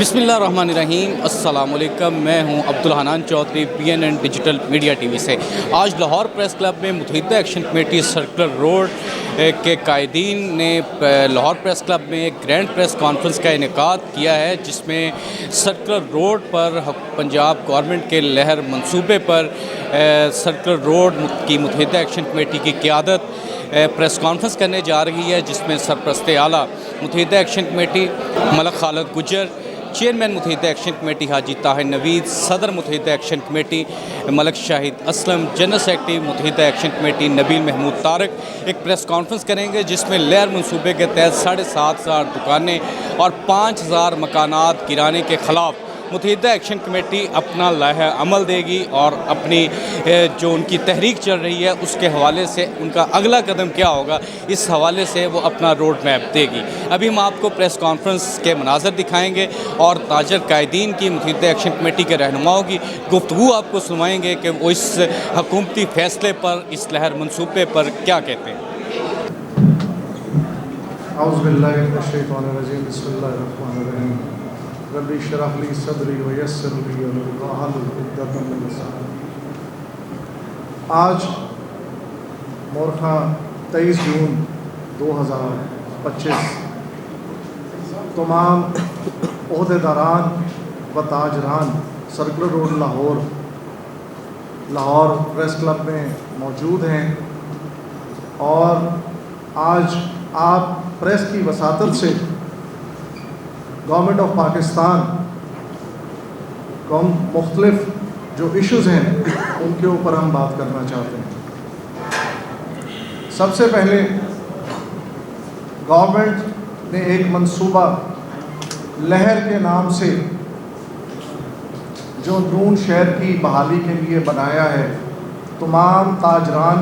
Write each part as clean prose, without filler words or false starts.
بسم اللہ الرحمن الرحیم، السلام علیکم۔ میں ہوں Abdulhanan Chaudhry, BNN digital media T V سے۔ آج لاہور پریس کلب میں متحدہ ایکشن کمیٹی سرکلر روڈ کے قائدین نے لاہور پریس کلب میں ایک گرینڈ پریس کانفرنس کا انعقاد کیا ہے، جس میں سرکلر روڈ پر پنجاب گورنمنٹ کے لہر منصوبے پر سرکلر روڈ کی متحدہ ایکشن کمیٹی کی قیادت پریس کانفرنس کرنے جا رہی ہے، جس میں سرپرست اعلیٰ متحدہ ایکشن کمیٹی ملک خالد گجر، چیئرمین متحدہ ایکشن کمیٹی حاجی طاہر نوید، صدر متحدہ ایکشن کمیٹی ملک شاہد اسلم، جنرل سیکرٹری متحدہ ایکشن کمیٹی نبیل محمود طارق ایک پریس کانفرنس کریں گے، جس میں لہر منصوبے کے تحت 7,500 دکانیں اور 5,000 مکانات گرانے کے خلاف متحدہ ایکشن کمیٹی اپنا لائحہ عمل دے گی، اور اپنی جو ان کی تحریک چل رہی ہے اس کے حوالے سے ان کا اگلا قدم کیا ہوگا، اس حوالے سے وہ اپنا روڈ میپ دے گی۔ ابھی ہم آپ کو پریس کانفرنس کے مناظر دکھائیں گے اور تاجر قائدین کی متحدہ ایکشن کمیٹی کے رہنماؤں کی گفتگو آپ کو سنوائیں گے کہ وہ اس حکومتی فیصلے پر، اس لہر منصوبے پر کیا کہتے ہیں۔ اعوذ باللہ من الشیطان الرجیم، بسم اللہ الرحمن الرحیم، رب اشرح لی صدری ویسر لی امری واحلل عقدۃ من لسانی۔ آج مورخہ 23 جون 2025 تمام عہدیداران و تاجران circular road Lahore press club میں موجود ہیں، اور آج آپ پریس کی وساطت سے گورنمنٹ آف پاکستان کو مختلف جو ایشوز ہیں ان کے اوپر ہم بات کرنا چاہتے ہیں۔ سب سے پہلے گورنمنٹ نے ایک منصوبہ لہر کے نام سے جو نون شہر کی بحالی کے لیے بنایا ہے۔ تمام تاجران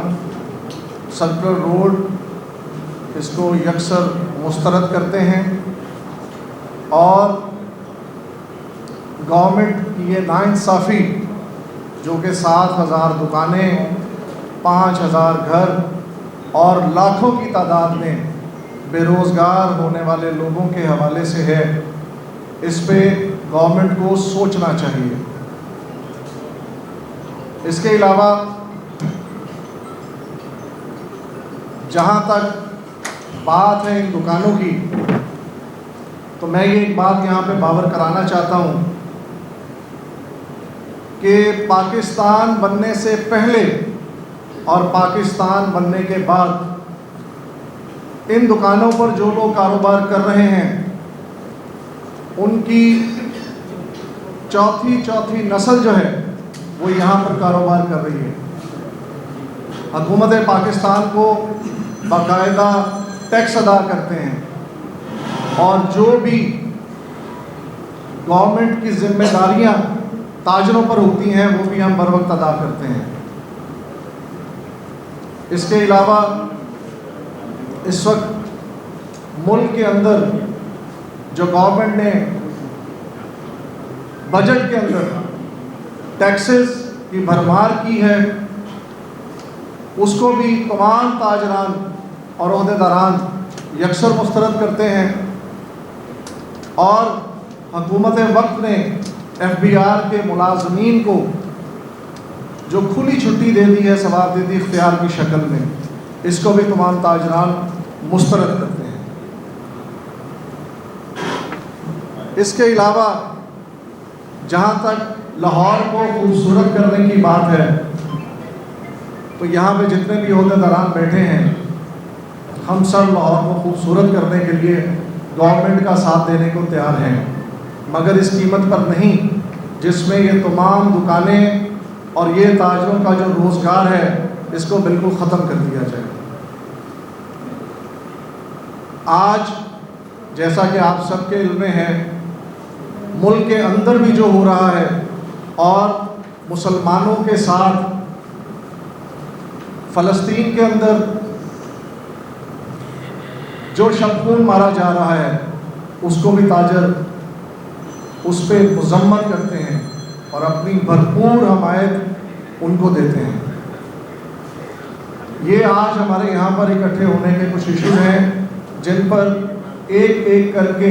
سرکلر روڈ اس کو یکسر مسترد کرتے ہیں، اور گورنمنٹ کی یہ ناانصافی جو کہ 7,000 دکانیں، 5,000 گھر اور لاکھوں کی تعداد میں بے روزگار ہونے والے لوگوں کے حوالے سے ہے، اس پہ گورنمنٹ کو سوچنا چاہیے۔ اس کے علاوہ جہاں تک بات ہے ان دکانوں کی، تو میں یہ ایک بات یہاں پہ باور کرانا چاہتا ہوں کہ پاکستان بننے سے پہلے اور پاکستان بننے کے بعد ان دکانوں پر جو لوگ کاروبار کر رہے ہیں ان کی چوتھی نسل جو ہے وہ یہاں پر کاروبار کر رہی ہے۔ حکومت پاکستان کو باقاعدہ ٹیکس ادا کرتے ہیں، اور جو بھی گورنمنٹ کی ذمہ داریاں تاجروں پر ہوتی ہیں وہ بھی ہم بر وقت ادا کرتے ہیں۔ اس کے علاوہ اس وقت ملک کے اندر جو گورنمنٹ نے بجٹ کے اندر ٹیکسز کی بھرمار کی ہے، اس کو بھی تمام تاجران اور عہدیداران یکسر مسترد کرتے ہیں، اور حکومت وقت نے FBR کے ملازمین کو جو کھلی چھٹی دے دی ہے ثوابدیدی اختیار کی شکل میں، اس کو بھی تمام تاجران مسترد کرتے ہیں۔ اس کے علاوہ جہاں تک لاہور کو خوبصورت کرنے کی بات ہے، تو یہاں پہ جتنے بھی عہدیداران بیٹھے ہیں، ہم سب لاہور کو خوبصورت کرنے کے لیے گورنمنٹ کا ساتھ دینے کو تیار ہیں، مگر اس قیمت پر نہیں جس میں یہ تمام دکانیں اور یہ تاجروں کا جو روزگار ہے اس کو بالکل ختم کر دیا جائے۔ آج جیسا کہ آپ سب کے علم میں ہے، ملک کے اندر بھی جو ہو رہا ہے اور مسلمانوں کے ساتھ فلسطین کے اندر جو شب خون مارا جا رہا ہے، اس کو بھی تاجر اس پہ مذمت کرتے ہیں اور اپنی بھرپور حمایت ان کو دیتے ہیں۔ یہ آج ہمارے یہاں پر اکٹھے ہونے کے کچھ ایشوز ہیں جن پر ایک ایک کر کے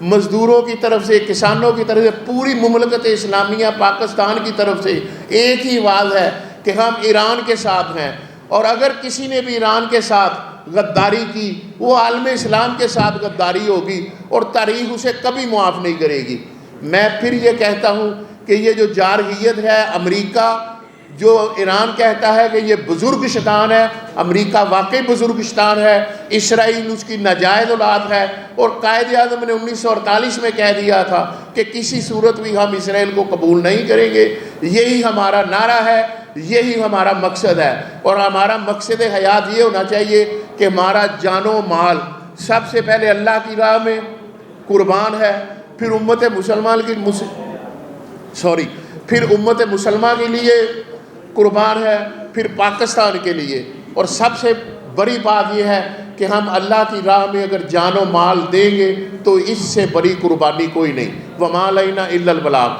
مزدوروں کی طرف سے، کسانوں کی طرف سے، پوری مملکت اسلامیہ پاکستان کی طرف سے ایک ہی آواز ہے کہ ہم ایران کے ساتھ ہیں، اور اگر کسی نے بھی ایران کے ساتھ غداری کی وہ عالم اسلام کے ساتھ غداری ہوگی اور تاریخ اسے کبھی معاف نہیں کرے گی۔ میں پھر یہ کہتا ہوں کہ یہ جو جارحیت ہے، امریکہ جو ایران کہتا ہے کہ یہ بزرگ شیطان ہے، امریکہ واقعی بزرگ شیطان ہے، اسرائیل اس کی ناجائز اولاد ہے، اور قائد اعظم نے 1948 میں کہہ دیا تھا کہ کسی صورت بھی ہم اسرائیل کو قبول نہیں کریں گے۔ یہی ہمارا نعرہ ہے، یہی ہمارا مقصد ہے، اور ہمارا مقصد حیات یہ ہونا چاہیے کہ ہمارا جان و مال سب سے پہلے اللہ کی راہ میں قربان ہے، پھر امت مسلمہ کے لیے قربان ہے، پھر پاکستان کے لیے، اور سب سے بڑی بات یہ ہے کہ ہم اللہ کی راہ میں اگر جان و مال دیں گے تو اس سے بڑی قربانی کوئی نہیں۔ وَمَا عَلَيْنَا إِلَّا الْبَلَاغُ۔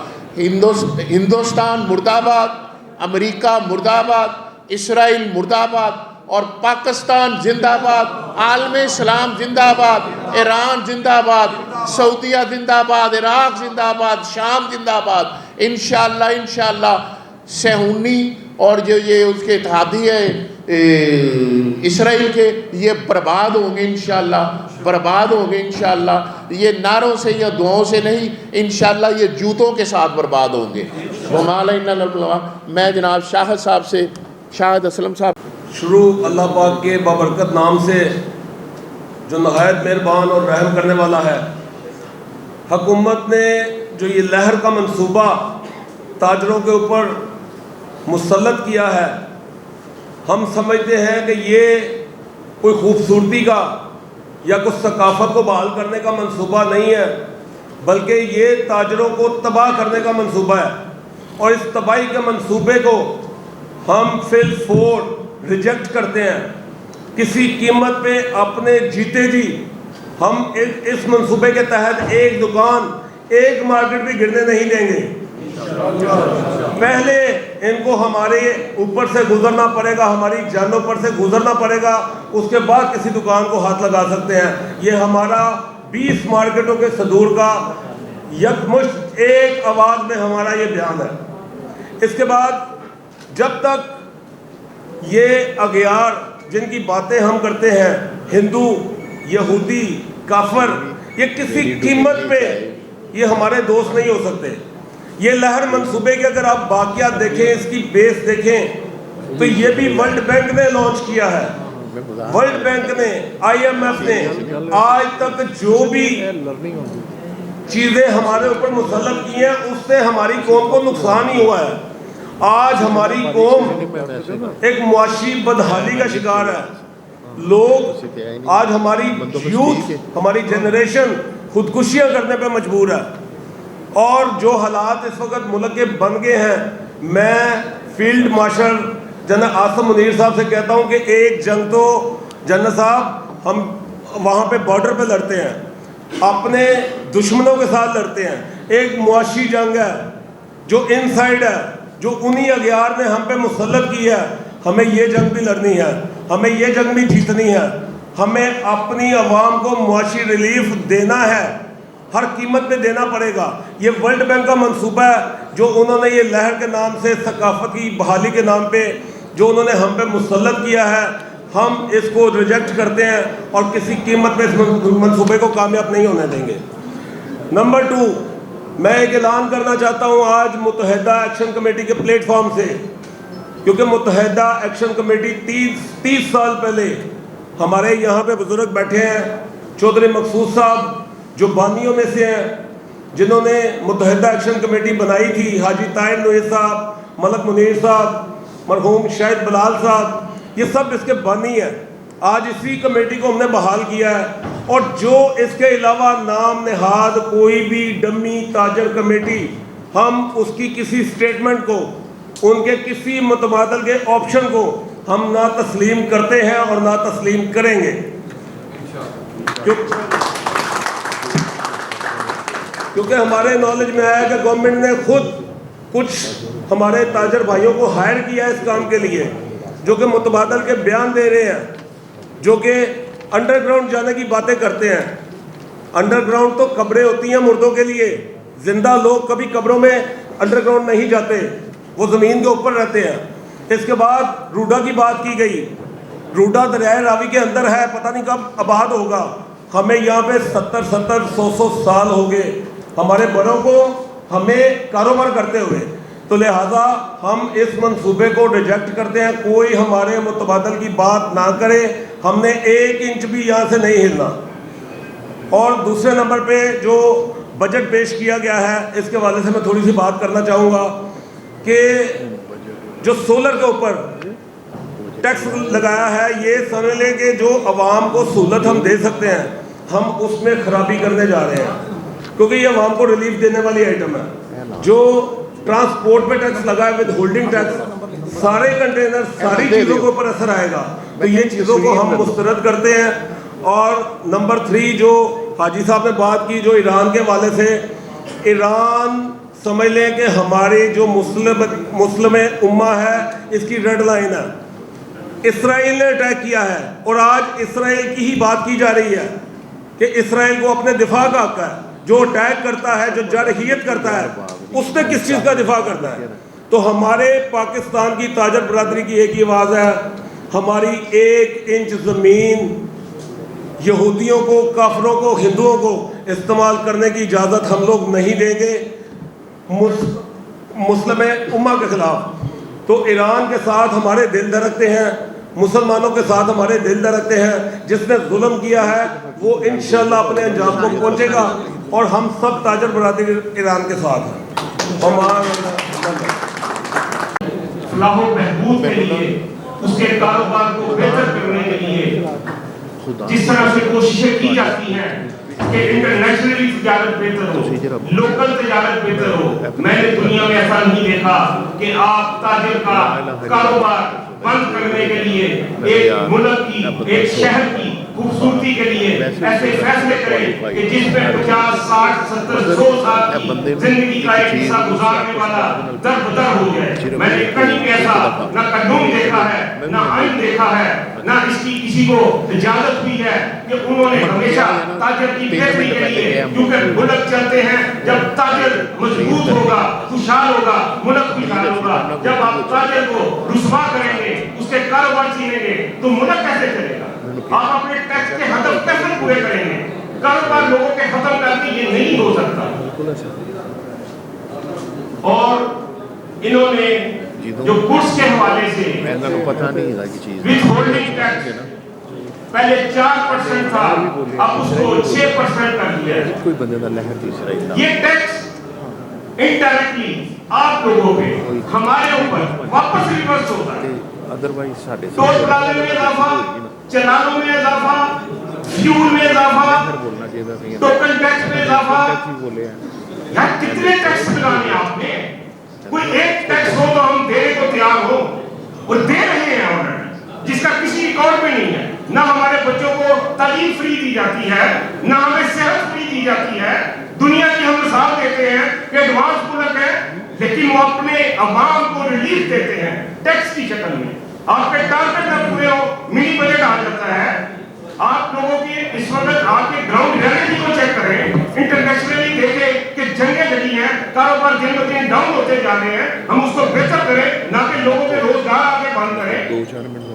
ہندوستان مرد آباد، امریکہ مرد آباد، اسرائیل مرد آباد، اور پاکستان زندہ آباد، عالم اسلام زندہ آباد، ایران زندہ آباد، سعودیہ زندہ آباد، عراق زندہ آباد، شام زندہ آباد۔ انشاءاللہ صہیونی اور جو یہ اس کے اتحادی ہے اسرائیل کے، یہ برباد ہوں گے انشاءاللہ، برباد ہوں گے انشاءاللہ۔ یہ نعروں سے یا دعاؤں سے نہیں، انشاءاللہ یہ جوتوں کے ساتھ برباد ہوں گے۔ وَمَا عَلَيْنَا إِلَّا الْبَلَاغُ۔ میں جناب شاہد صاحب سے، شاہد اسلم صاحب، شروع اللہ پاک کے بابرکت نام سے جو نہایت مہربان اور رحم کرنے والا ہے۔ حکومت نے جو یہ لہر کا منصوبہ تاجروں کے اوپر مسلط کیا ہے، ہم سمجھتے ہیں کہ یہ کوئی خوبصورتی کا یا کچھ ثقافت کو بحال کرنے کا منصوبہ نہیں ہے، بلکہ یہ تاجروں کو تباہ کرنے کا منصوبہ ہے، اور اس تباہی کے منصوبے کو ہم فی الفور ریجیکٹ کرتے ہیں۔ کسی قیمت پہ اپنے جیتے جی ہم اس منصوبے کے تحت ایک دکان، ایک مارکیٹ بھی گرنے نہیں دیں گے۔ پہلے ان کو ہمارے اوپر سے گزرنا پڑے گا، ہماری جانوں پر سے گزرنا پڑے گا، اس کے بعد کسی دکان کو ہاتھ لگا سکتے ہیں۔ یہ ہمارا 20 مارکیٹوں کے صدور کا یکمشت ایک آواز میں ہمارا یہ بیان ہے۔ اس کے بعد جب تک یہ اغیار جن کی باتیں ہم کرتے ہیں، ہندو، یہودی، کافر، یہ کسی قیمت پہ یہ ہمارے دوست نہیں ہو سکتے۔ یہ لہر منصوبے کے اگر آپ باقیات دیکھیں، اس کی بیس دیکھیں، تو یہ بھی ورلڈ بینک نے لانچ کیا ہے۔ ورلڈ بینک نے، آئی ایم ایف نے آج تک جو بھی چیزیں ہمارے اوپر مسلط کی ہیں، اس سے ہماری قوم کو نقصان ہی ہوا ہے۔ آج ہماری قوم ایک معاشی بدحالی کا شکار ہے۔ لوگ آج ہماری یوتھ، ہماری جنریشن خودکشیاں کرنے پہ مجبور ہے، اور جو حالات اس وقت ملک کے بن گئے ہیں، میں field marshal general Asim Munir صاحب سے کہتا ہوں کہ ایک جنگ تو جنرل صاحب ہم وہاں پہ بارڈر پہ لڑتے ہیں، اپنے دشمنوں کے ساتھ لڑتے ہیں۔ ایک معاشی جنگ ہے جو ان سائڈ ہے، جو انہی اغیار نے ہم پہ مسلط کی ہے۔ ہمیں یہ جنگ بھی لڑنی ہے، ہمیں یہ جنگ بھی جیتنی ہے۔ ہمیں اپنی عوام کو معاشی ریلیف دینا ہے، ہر قیمت پہ دینا پڑے گا۔ یہ ورلڈ بینک کا منصوبہ ہے جو انہوں نے یہ لہر کے نام سے، ثقافت کی بحالی کے نام پہ جو انہوں نے ہم پہ مسلط کیا ہے، ہم اس کو ریجیکٹ کرتے ہیں اور کسی قیمت پہ اس منصوبے کو کامیاب نہیں ہونے دیں گے۔ نمبر 2، میں ایک اعلان کرنا چاہتا ہوں آج متحدہ ایکشن کمیٹی کے پلیٹ فارم سے، کیونکہ متحدہ ایکشن کمیٹی 30 سال پہلے ہمارے یہاں پہ بزرگ بیٹھے ہیں، چودھری مقصود صاحب جو بانیوں میں سے ہیں، جنہوں نے متحدہ ایکشن کمیٹی بنائی تھی، حاجی طاہر نوید صاحب، ملک منیر صاحب، مرحوم شاہد بلال صاحب، یہ سب اس کے بانی ہیں۔ آج اسی کمیٹی کو ہم نے بحال کیا ہے، اور جو اس کے علاوہ نام نہاد کوئی بھی ڈمی تاجر کمیٹی، ہم اس کی کسی سٹیٹمنٹ کو، ان کے کسی متبادل کے آپشن کو ہم نہ تسلیم کرتے ہیں اور نہ تسلیم کریں گے، کیونکہ ہمارے نالج میں آیا کہ گورنمنٹ نے خود کچھ ہمارے تاجر بھائیوں کو ہائر کیا ہے اس کام کے لیے، جو کہ متبادل کے بیان دے رہے ہیں، جو کہ انڈر گراؤنڈ جانے کی باتیں کرتے ہیں۔ انڈر گراؤنڈ تو قبریں ہوتی ہیں مردوں کے لیے، زندہ لوگ کبھی قبروں میں انڈر گراؤنڈ نہیں جاتے، وہ زمین کے اوپر رہتے ہیں۔ اس کے بعد روڈا کی بات کی گئی، روڈا دریائے راوی کے اندر ہے، پتہ نہیں کب آباد ہوگا۔ ہمیں یہاں پہ 100 سال ہو گئے ہمارے بڑوں کو ہمیں کاروبار کرتے ہوئے، تو لہٰذا ہم اس منصوبے کو ریجیکٹ کرتے ہیں۔ کوئی ہمارے متبادل کی بات نہ کرے، ہم نے 1 انچ بھی یہاں سے نہیں ہلنا۔ اور دوسرے نمبر پہ جو بجٹ پیش کیا گیا ہے، اس کے حوالے سے میں تھوڑی سی بات کرنا چاہوں گا کہ جو سولر کے اوپر ٹیکس لگایا ہے، یہ سمجھ لیں کہ جو عوام کو سہولت ہم دے سکتے ہیں، ہم اس میں خرابی کرنے جا رہے ہیں، کیونکہ یہ عوام کو ریلیف دینے والی آئٹم ہے۔ جو ٹرانسپورٹ پہ ٹیکس لگا ہے ود ہولڈنگ ٹیکس، سارے کنٹینر ساری چیزوں کے اوپر اثر آئے گا، تو یہ چیزوں کو ہم مسترد کرتے ہیں۔ اور نمبر 3 جو حاجی صاحب نے بات کی جو ایران کے حوالے سے، ایران سمجھ لیں کہ ہماری جو مسلم امہ ہے اس کی ریڈ لائن ہے۔ اسرائیل نے اٹیک کیا ہے اور آج اسرائیل کی ہی بات کی جا رہی ہے کہ اسرائیل کو اپنے دفاع کا حق ہے۔ جو اٹیک کرتا ہے، جو جرحیت کرتا ہے، اس نے کس چیز کا دفاع کرتا ہے؟ تو ہمارے پاکستان کی تاجر برادری کی ایک ہی آواز ہے، ہماری 1 انچ زمین یہودیوں کو، کافروں کو، ہندوؤں کو استعمال کرنے کی اجازت ہم لوگ نہیں دیں گے مسلم امہ کے خلاف۔ تو ایران کے ساتھ ہمارے دل دھڑکتے ہیں، مسلمانوں کے ساتھ ہمارے دل دھڑکتے ہیں۔ جس نے ظلم کیا ہے وہ انشاءاللہ اپنے انجام کو پہنچے گا، اور ہم سب تاجر برادری ایران کے ساتھ ہیں۔ فلاح و بہبود کے لیے، اس کے کاروبار کو بہتر کرنے کے لیے جس طرح سے کوششیں کی جاتی ہیں کہ انٹرنیشنلی تجارت بہتر ہو، لوکل تجارت بہتر ہو، میں نے دنیا میں ایسا نہیں دیکھا کہ آپ تاجر کا کاروبار بند کرنے کے لیے ایک ملک کی، ایک شہر کی خوبصورتی کے لیے ایسے فیصلے کریں کہ جس میں 50 60 70 100 سال کی زندگی کا ایک حصہ گزارنے والا در بدر ہو جائے۔ میں نے کہیں بھی ایسا نہ قانون دیکھا ہے، نہ آئین دیکھا ہے، نہ اس کی کسی کو اجازت ہوئی ہے کہ انہوں نے ہمیشہ تاجر کی بہتری کے لیے، کیونکہ ملک چلتے ہیں جب تاجر مضبوط ہوگا، خوشحال ہوگا، ملک خوشحال ہوگا۔ جب آپ تاجر کو رسوا کریں گے، اس کے کاروبار چھینیں گے، تو ملک کیسے چلے گا؟ آپ اپنے ٹیکس کے ہدف کیسے پورے کریں گے؟ کاروبار لوگوں کے ختم کر کے یہ نہیں ہو سکتا۔ اور انہوں نے جو گڈس کے حوالے سے وتھ ہولڈنگ ٹیکس پہلے 4% تھا، اب اس کو 6% کر دیا ہے۔ یہ ٹیکس انڈائریکٹلی آپ لوگوں پہ، ہمارے اوپر واپس ریورس ہوتا ہے۔ ٹول پلازے میں اضافہ، چلانوں میں اضافہ، فیول میں اضافہ، ٹوکن ٹیکس میں اضافہ، یہاں کتنے ٹیکس لگانے آپ نے؟ کوئی ایک ٹیکس ہو تو ہم دینے کو تیار ہو، اور دے رہے ہیں آلریڈی، جس کا کسی ریکارڈ میں نہیں ہے۔ نہ ہمارے بچوں کو تعلیم فری دی جاتی ہے، نہ ہمیں صحت فری دی جاتی ہے۔ دنیا کی ہم مثال دیتے ہیں کہ ایڈوانس ملک ہے، لیکن وہ اپنے عوام کو ریلیف دیتے ہیں ٹیکس کی شکل میں۔ آپ کے ٹارگٹ نہ پورے ہو، منی بجٹ آ جاتا ہے۔ آپ لوگوں کی اس وقت آپ کے گراؤنڈ ریئلٹی کو چیک کریں، انٹرنیشنلی دیکھیں کہ جنگیں لگی ہیں، کاروبار دن بہ دن ڈاؤن ہوتے جا رہے ہیں۔ ہم اس کو بہتر کریں، نہ کہ لوگوں کے روزگار آگے بند کریں۔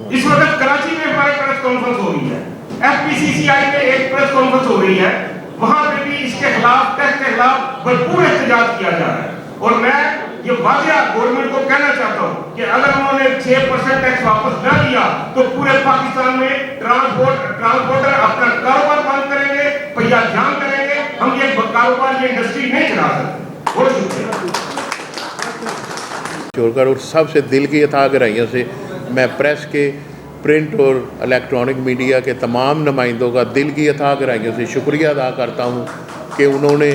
اس وقت کراچی میں ہماری پریس کانفرنس ہو رہی ہے، ایف پی سی سی آئی میں ایک پریس کانفرنس ہو رہی ہے، وہاں پہ بھی اس کے خلاف، ٹیکس کے خلاف بھرپور احتجاج کیا جا رہا ہے۔ اور میں یہ واضح گورنمنٹ کو کہنا چاہتا ہوں کہ اگر انہوں نے 6% ٹیکس واپس نہ دیا تو پورے پاکستان میں ٹرانسپورٹر اپنا کاروبار بند کریں گے، پہیا جام کریں گے۔ ہم یہ کاروبار، یہ انڈسٹری نہیں چلا سکتے۔ بہت شکریہ۔ اور سب سے دل کی عطا گرائیوں سے میں پریس کے، پرنٹ اور الیکٹرانک میڈیا کے تمام نمائندوں کا دل کی عطا گرائیوں سے شکریہ ادا کرتا ہوں کہ انہوں نے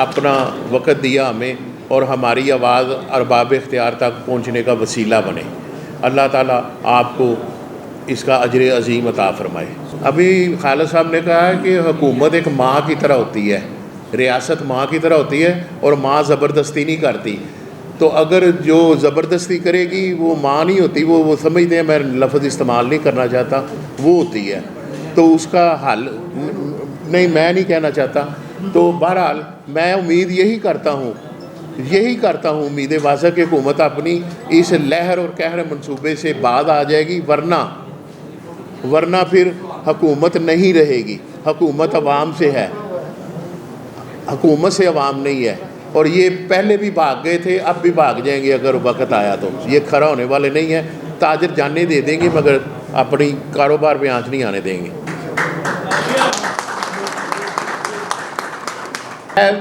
اپنا وقت دیا ہمیں، اور ہماری آواز ارباب اختیار تک پہنچنے کا وسیلہ بنے۔ اللہ تعالیٰ آپ کو اس کا اجر عظیم عطا فرمائے۔ ابھی خالد صاحب نے کہا ہے کہ حکومت ایک ماں کی طرح ہوتی ہے، ریاست ماں کی طرح ہوتی ہے، اور ماں زبردستی نہیں کرتی۔ تو اگر جو زبردستی کرے گی وہ ماں نہیں ہوتی، وہ سمجھتے ہیں، میں لفظ استعمال نہیں کرنا چاہتا، وہ ہوتی ہے۔ تو اس کا حل نہیں میں نہیں کہنا چاہتا. تو بہرحال میں امید یہی کرتا ہوں امید واضح کہ حکومت اپنی اس لہر اور قہر منصوبے سے بعد آ جائے گی، ورنہ پھر حکومت نہیں رہے گی. حکومت عوام سے ہے، حکومت سے عوام نہیں ہے. اور یہ پہلے بھی بھاگ گئے تھے، اب بھی بھاگ جائیں گے اگر وقت آیا تو. یہ کھڑا ہونے والے نہیں ہیں. تاجر جانے دے دیں گے مگر اپنی کاروبار پہ آنچ نہیں آنے دیں گے.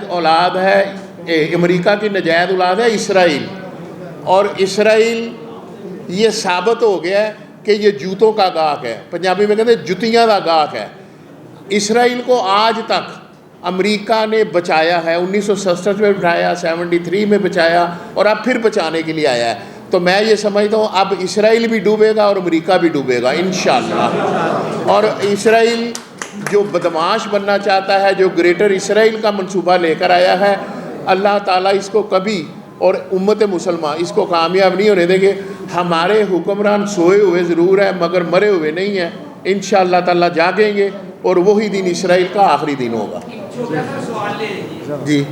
اولاد ہے امریکہ کی نجائز اولاد ہے اسرائیل، اور اسرائیل یہ ثابت ہو گیا ہے کہ یہ جوتوں کا گاہک ہے. پنجابی میں کہتے ہیں جتیاں کا گاہک ہے. اسرائیل کو آج تک امریکہ نے بچایا ہے، 1967 میں بچایا، 73 میں بچایا، اور اب پھر بچانے کے لیے آیا ہے. تو میں یہ سمجھتا ہوں اب اسرائیل بھی ڈوبے گا اور امریکہ بھی ڈوبے گا انشاءاللہ. اور اسرائیل جو بدمعاش بننا چاہتا ہے، جو گریٹر اسرائیل کا منصوبہ لے کر آیا ہے، اللہ تعالیٰ اس کو کبھی اور امت مسلمہ اس کو کامیاب نہیں ہونے دیں گے. ہمارے حکمران سوئے ہوئے ضرور ہیں مگر مرے ہوئے نہیں ہیں. انشاءاللہ تعالیٰ جاگیں گے اور وہی دن اسرائیل کا آخری دن ہوگا. جی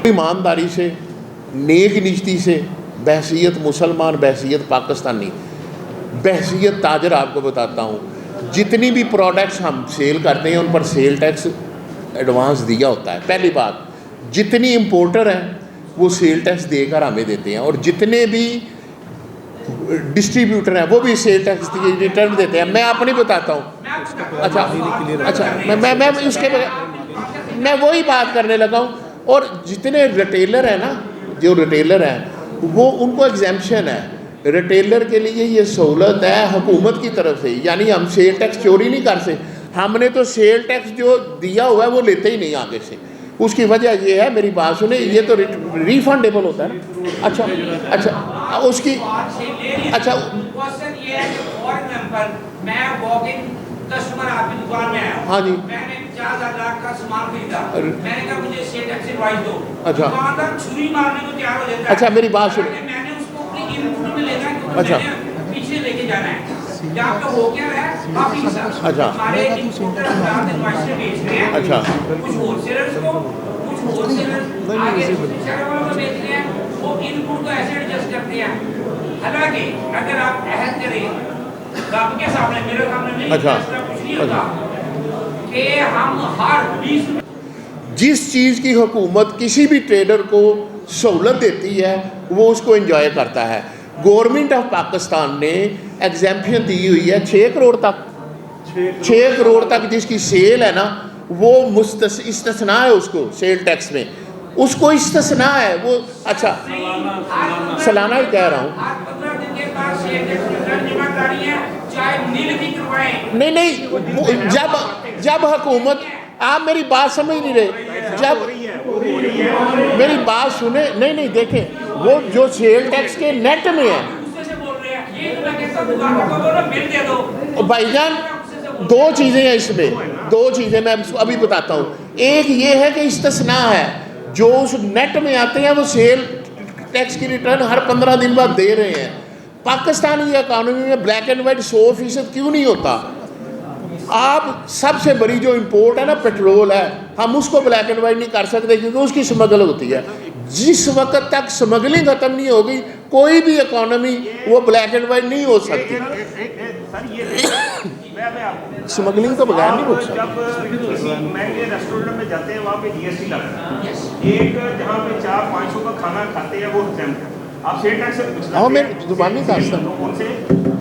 ایمانداری سے، نیک نیتی سے، بحثیت مسلمان، بحثیت پاکستانی، بحثیت تاجر آپ کو بتاتا ہوں، جتنی بھی پروڈکٹس ہم سیل کرتے ہیں ان پر سیل ٹیکس ایڈوانس دیا ہوتا ہے. پہلی بات، جتنی امپورٹر ہیں وہ سیل ٹیکس دے کر ہمیں دیتے ہیں، اور جتنے بھی ڈسٹریبیوٹر ہیں وہ بھی سیل ٹیکس ریٹرن دیتے ہیں. میں اپنی بتاتا ہوں. اچھا میں اس کے میں وہی بات کرنے لگا ہوں. اور جتنے ریٹیلر ہیں نا، جو ریٹیلر ہیں وہ ان کو ایگزیمپشن ہے. ریٹیلر کے لیے یہ سہولت ہے حکومت کی طرف سے، یعنی ہم سیل ٹیکس چوری نہیں کر سکتے. ہم نے تو سیل ٹیکس جو دیا ہوا ہے وہ لیتے ہی نہیں آگے سے. اس کی وجہ یہ ہے، میری بات سنیں، یہ تو ریفنڈیبل ہوتا ہے نا. اچھا اس کی اچھا کسٹمر آپ کی دکان میں آیا، ہاں جی، میں نے 50,000 لاکھ کا سامان خریدا، میں نے کہا مجھے سیل ٹیکس ایڈوائز دو. اچھا دکاندار چھری مارنے کو تیار ہو جاتا ہے. اچھا میری بات سنیں. میں نے اس کو اپنی انپٹ میں لینا ہے کیونکہ اچھا میں نے پیچھے لے کے جانا ہے. یا آپ کا ہو کیا رہا ہے کافی سر. اچھا ہمارے امپورٹر حضرات ایڈوائز سے بیچ رہے ہیں. اچھا کچھ ہول سیلرز کو، کچھ ہول سیلرز آگے شہر والوں کو بیچ رہے ہیں، وہ انپٹ کو ایسے ایڈجسٹ کرتے ہیں. حالانکہ اگر آپ عہد کریں آپ کے سامنے، میرے سامنے نہیں، اچھا کچھ نہیں ہوتا کہ ہم ہر 20 جس چیز کی حکومت کسی بھی ٹریڈر کو سہولت دیتی ہے وہ اس کو انجوائے کرتا ہے. گورنمنٹ آف پاکستان نے ایگزیمپشن دی ہوئی ہے 6 کروڑ تک، 6 کروڑ تک جس کی سیل ہے نا وہ استثناء ہے. اس کو سیل ٹیکس میں اس کو استثناء ہے وہ. اچھا سالانہ ہی کہہ رہا ہوں. نہیں جب حکومت، آپ میری بات سمجھ نہیں رہے. جب میری بات سنیں، نہیں دیکھیں، وہ جو سیل ٹیکس کے نیٹ میں ہے بھائی جان، 2 چیزیں ہیں اس میں، 2 چیزیں میں ابھی بتاتا ہوں. ایک یہ ہے کہ استثناء ہے، جو اس نیٹ میں آتے ہیں وہ سیل ٹیکس کی ریٹرن ہر 15 دن بعد دے رہے ہیں. پاکستانی اکانومی میں بلیک اینڈ وائٹ 100% کیوں نہیں ہوتا؟ آپ سب سے بڑی جو امپورٹ ہے نا پیٹرول ہے، ہم اس کو بلیک اینڈ وائٹ نہیں کر سکتے کیونکہ اس کی سمگل ہوتی ہے. جس وقت تک سمگلنگ ختم نہیں ہوگی کوئی بھی اکانومی وہ بلیک اینڈ وائٹ نہیں ہو سکتی. سمگلنگ تو بغیر نہیں ہو سکتی. جب کسی مہنگے ریسٹورینٹ میں جاتے ہیں وہاں پہ جی ایس ٹی لگتا ہے. ایک جہاں پہ 400-500 کا کھانا کھاتے ہیں وہ ایگزیمپٹ ہے. آپ سیل ٹیکس سے ہاں میں زبان نہیں کر سکتا. ان سے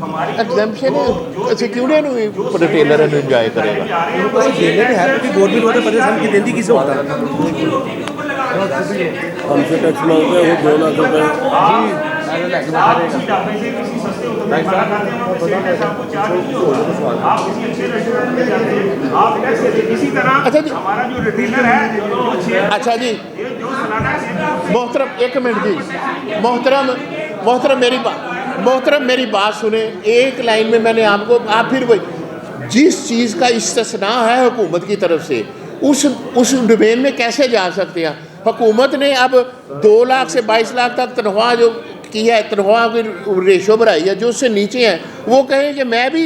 ہماری ایگزیمپشن ہے سیکیورٹی ریٹیلر انجوائے کرے گا. گورنمنٹ ہوتا ہے ہم کی دیندی کسے ہوتا ہے ہم سے ٹیکس مانگتے ہیں وہ 2 لاکھ روپے. آپ کسی ڈھابے سے کسی سستے ہوٹل میں کھانا کھاتے ہیں وہاں پہ سیل ٹیکس آپ کو چارج نہیں ہوگا. آپ کسی اچھے ریسٹورینٹ میں جاتے ہیں آپ ٹیکس دیتے ہیں. اسی طرح ہمارا جو ریٹیلر ہے. اچھا جی محترم، 1 منٹ جی، محترم میری بات سنیں. ایک لائن میں میں نے آپ پھر وہی جس چیز کا استثناء ہے حکومت کی طرف سے اس ڈومین میں کیسے جا سکتے ہیں؟ حکومت نے اب 2 لاکھ سے 22 لاکھ تک تنخواہ جو کی ہے، تنخواہ کی ریشو بڑھائی ہے، جو اس سے نیچے ہیں وہ کہیں کہ میں بھی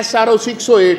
SRO 608,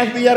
FBR